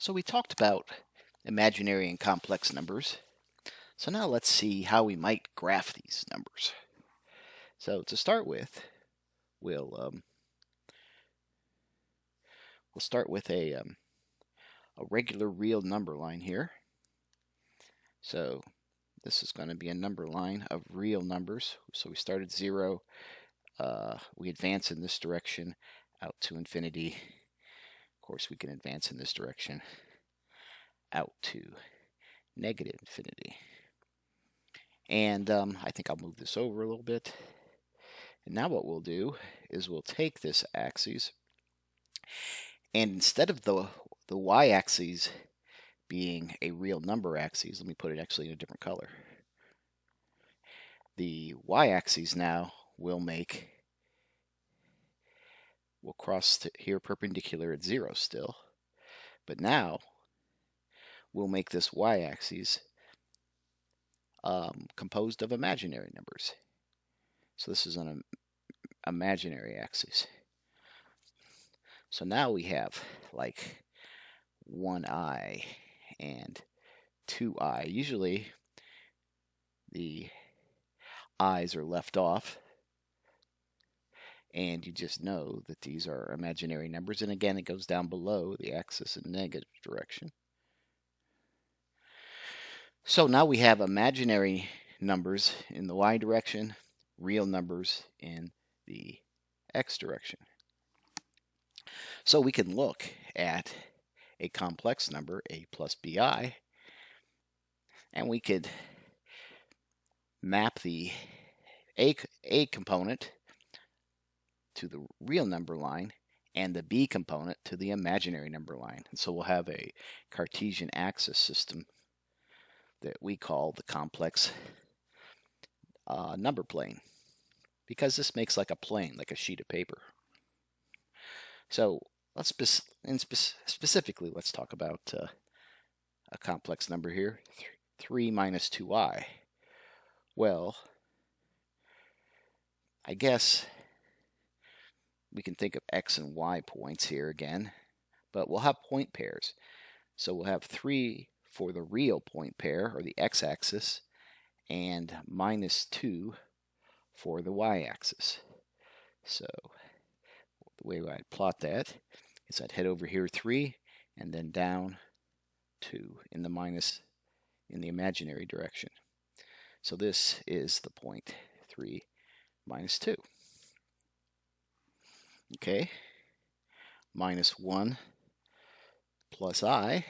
So we talked about imaginary and complex numbers. So now let's see how we might graph these numbers. So to start with, we'll start with a regular real number line here. So this is going to be a number line of real numbers. So we start at 0. We advance in this direction out to infinity. Of course, we can advance in this direction out to negative infinity. And I think I'll move this over a little bit. And now what we'll do is we'll take this axis, and instead of the y-axis being a real number axis, let me put it actually in a different color. The y-axis now will cross here perpendicular at 0 still, but now we'll make this y-axis composed of imaginary numbers. So this is an imaginary axis. So now we have like 1i and 2i. Usually the i's are left off, and you just know that these are imaginary numbers. And again, it goes down below the axis in negative direction. So now we have imaginary numbers in the y direction, real numbers in the x direction. So we can look at a complex number, a plus bi, and we could map the a component to the real number line and the b component to the imaginary number line. And so we'll have a Cartesian axis system that we call the complex number plane, because this makes like a plane, like a sheet of paper. So let's specifically let's talk about a complex number here, 3 minus 2i. Well, I guess we can think of x and y points here again, but we'll have point pairs. So we'll have 3 for the real point pair, or the x-axis, and minus 2 for the y-axis. So the way I'd plot that is I'd head over here 3 and then down 2 in the imaginary direction. So this is the point 3 minus 2. Okay, minus 1 plus I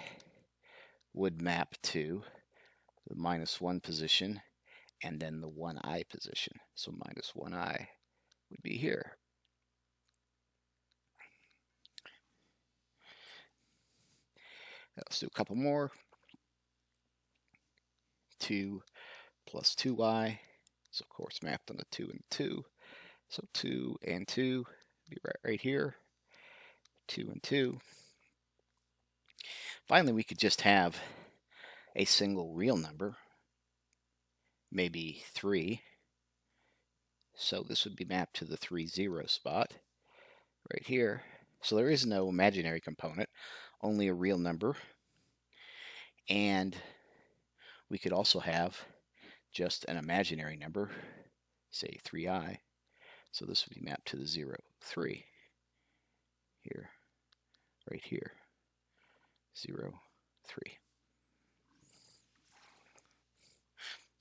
would map to the minus 1 position and then the 1i position. So minus 1i would be here. Let's do a couple more. 2 plus 2i is of course mapped on the 2 and 2. So 2 and 2 be right here. 2 and 2. Finally, we could just have a single real number, maybe 3. So this would be mapped to the 3, 0 spot right here. So there is no imaginary component, only a real number. And we could also have just an imaginary number, say 3i. So this would be mapped to the 0, 3 here, right here, 0, 3.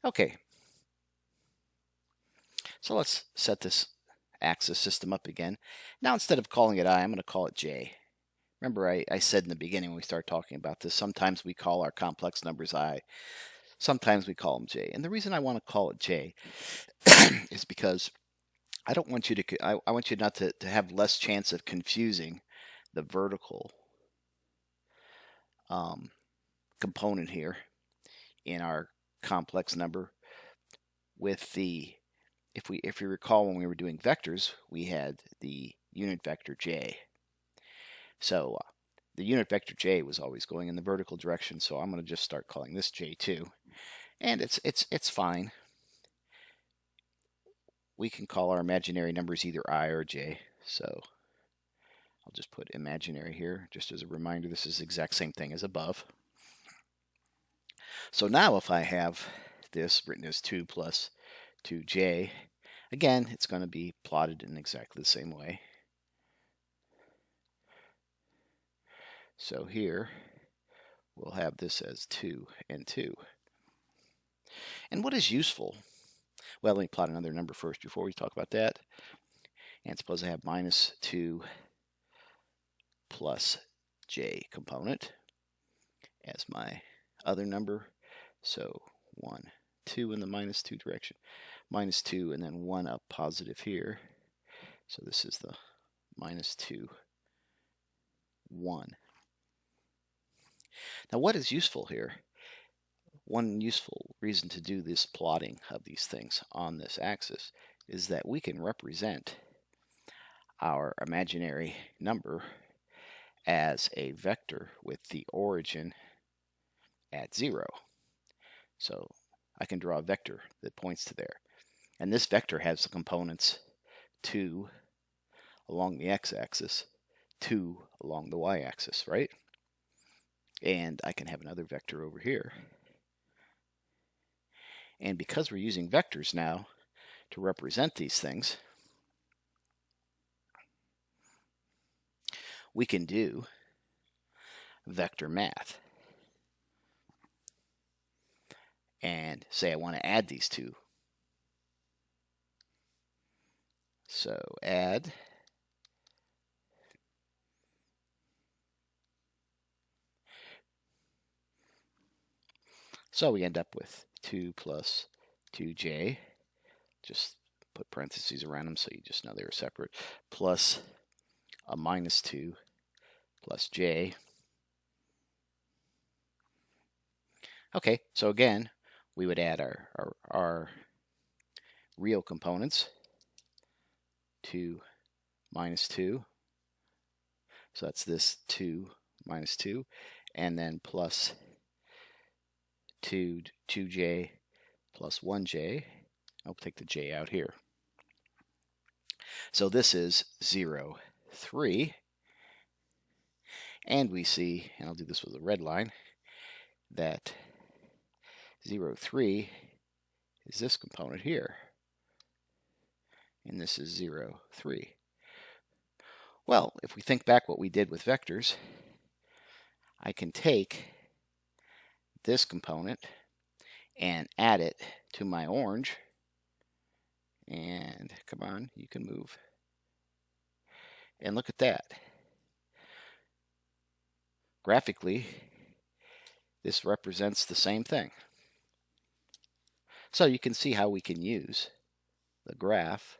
Okay, so let's set this axis system up again. Now instead of calling it I, I'm going to call it j. Remember I said in the beginning when we started talking about this, sometimes we call our complex numbers I, sometimes we call them j. And the reason I want to call it j is because I don't want you to, I want you not to have less chance of confusing the vertical component here in our complex number with the, if you recall when we were doing vectors, we had the unit vector j. So the unit vector j was always going in the vertical direction, so I'm going to just start calling this j2, and it's fine. We can call our imaginary numbers either I or j, so I'll just put imaginary here, just as a reminder. This is the exact same thing as above. So now if I have this written as 2 plus 2j, again, it's going to be plotted in exactly the same way. So here, we'll have this as 2 and 2. And what is useful? Well, let me plot another number first before we talk about that. And suppose I have minus 2 plus j component as my other number. So 1, 2 in the minus 2 direction. Minus 2 and then 1 up positive here. So this is the minus 2, 1. Now what is useful here? One useful reason to do this plotting of these things on this axis is that we can represent our imaginary number as a vector with the origin at 0. So I can draw a vector that points to there. And this vector has the components 2 along the x-axis, 2 along the y-axis, right? And I can have another vector over here. And because we're using vectors now to represent these things, we can do vector math. And say I want to add these two. So add so we end up with 2 plus 2j, just put parentheses around them so you just know they were separate, plus a minus 2 plus j. Okay, so again, we would add our real components, 2 minus 2, so that's this 2 minus 2, and then plus 2j plus 1j. I'll take the j out here. So this is 0, 3. And we see, and I'll do this with a red line, that 0, 3 is this component here. And this is 0, 3. Well, if we think back what we did with vectors, I can take this component and add it to my orange. And come on, you can move. And look at that. Graphically, this represents the same thing. So you can see how we can use the graph,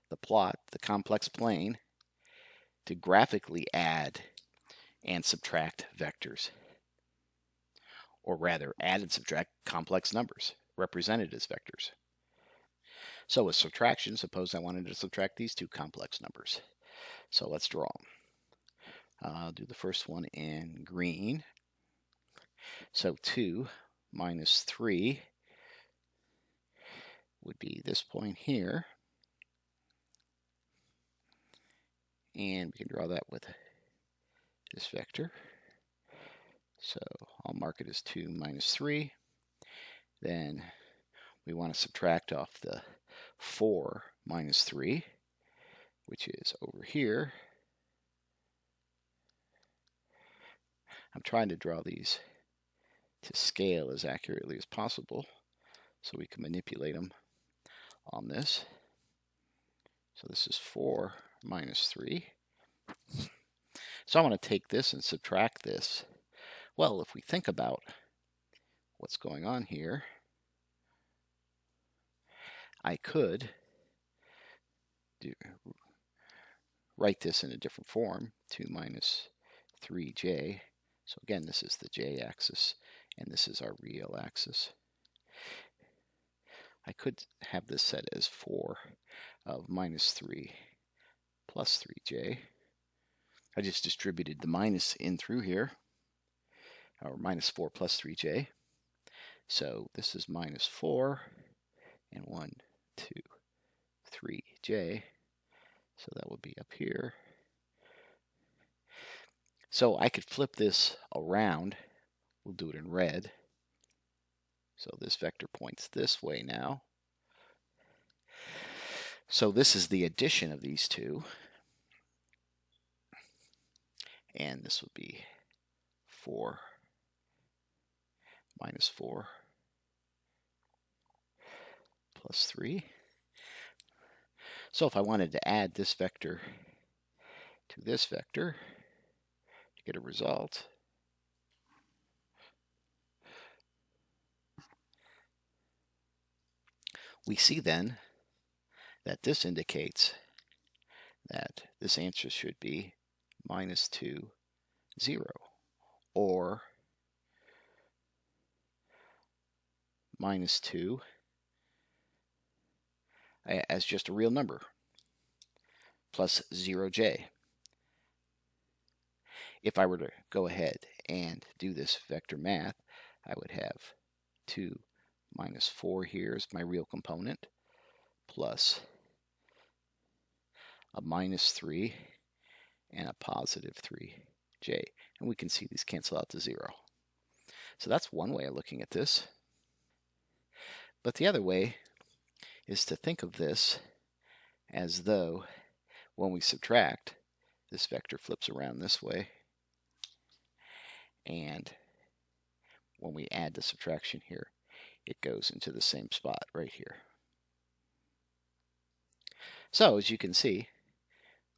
the plot, the complex plane to graphically add and subtract vectors. Or rather, add and subtract complex numbers represented as vectors. So with subtraction, suppose I wanted to subtract these two complex numbers. So let's draw them. I'll do the first one in green. So 2 minus 3 would be this point here. And we can draw that with this vector. So I'll mark it as 2 minus 3. Then we want to subtract off the 4 minus 3, which is over here. I'm trying to draw these to scale as accurately as possible so we can manipulate them on this. So this is 4 minus 3. So I want to take this and subtract this. Well, if we think about what's going on here, I could write this in a different form, 2 minus 3j. So again, this is the j-axis, and this is our real axis. I could have this set as 4 of minus 3 plus 3j. I just distributed the minus in through here, or minus 4 plus 3j. So this is minus 4, and 1, 2, 3j. So that would be up here. So I could flip this around. We'll do it in red. So this vector points this way now. So this is the addition of these two. And this would be 4 minus 4 plus 3. So if I wanted to add this vector to this vector to get a result, we see then that this indicates that this answer should be minus 2, 0, or minus 2 as just a real number, plus 0j. If I were to go ahead and do this vector math, I would have 2 minus 4 here is my real component, plus a minus 3 and a positive 3j. And we can see these cancel out to 0. So that's one way of looking at this. But the other way is to think of this as though when we subtract, this vector flips around this way, and when we add the subtraction here, it goes into the same spot right here. So as you can see,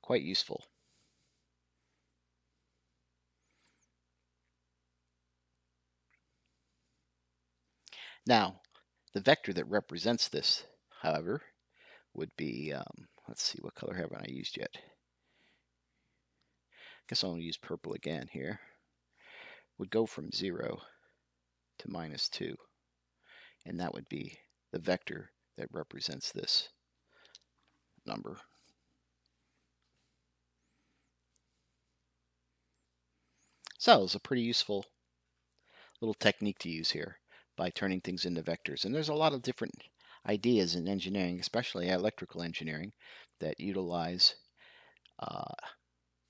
quite useful. Now, the vector that represents this, however, would be, let's see, what color haven't I used yet? I guess I'll use purple again here. Would go from 0 to minus 2. And that would be the vector that represents this number. So it's a pretty useful little technique to use here by turning things into vectors. And there's a lot of different ideas in engineering, especially electrical engineering, that utilize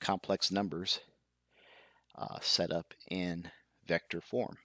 complex numbers set up in vector form.